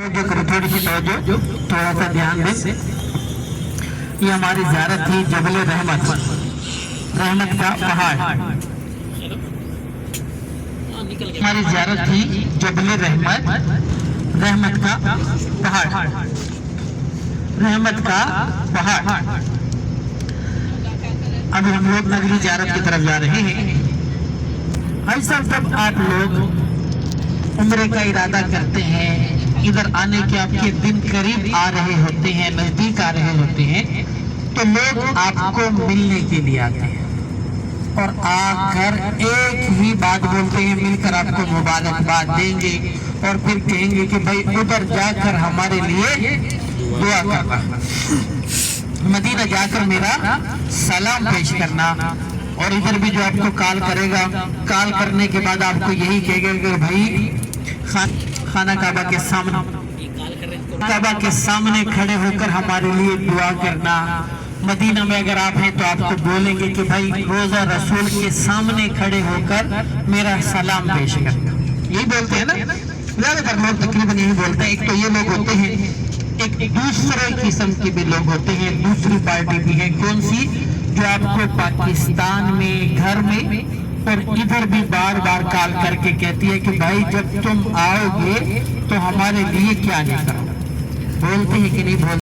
थोड़ी सी तवज्जो, थोड़ा सा ध्यान दें। ये हमारी ज़ियारत थी जबल रहमत, रहमत का पहाड़। हमारी ज़ियारत थी जबल रहमत, रहमत का पहाड़, रहमत का पहाड़। अभी हम लोग अगली ज़ियारत की तरफ जा रहे हैं। भाई साहब, जब आप लोग उम्रे का इरादा करते हैं, इधर आने के आपके दिन करीब आ रहे होते हैं, नजदीक आ रहे होते हैं, तो लोग आपको मिलने के लिए आते हैं और आकर एक ही बात बोलते हैं, मिलकर आपको मुबारकबाद देंगे और फिर कहेंगे कि भाई उधर जाकर हमारे लिए दुआ करना, मदीना जाकर मेरा सलाम पेश करना। और इधर भी जो आपको कॉल करेगा, कॉल करने के बाद आपको यही कहेगा कि भाई खाना काबा के सामने खड़े होकर हमारे लिए दुआ करना। मदीना में अगर आप हैं तो आपको बोलेंगे कि भाई रोजा रसूल के सामने खड़े होकर मेरा सलाम पेश करना। यही बोलते हैं ना, ज्यादातर लोग तकरीबन यही बोलते हैं। एक तो ये लोग होते हैं, एक दूसरे किस्म के भी लोग होते हैं, दूसरी पार्टी भी है। कौन सी? जो आपको पाकिस्तान में घर में और इधर भी बार बार कॉल करके कहती है कि भाई जब तुम आओगे तो हमारे लिए क्या नहीं करो। बोलते हैं कि नहीं बोलते?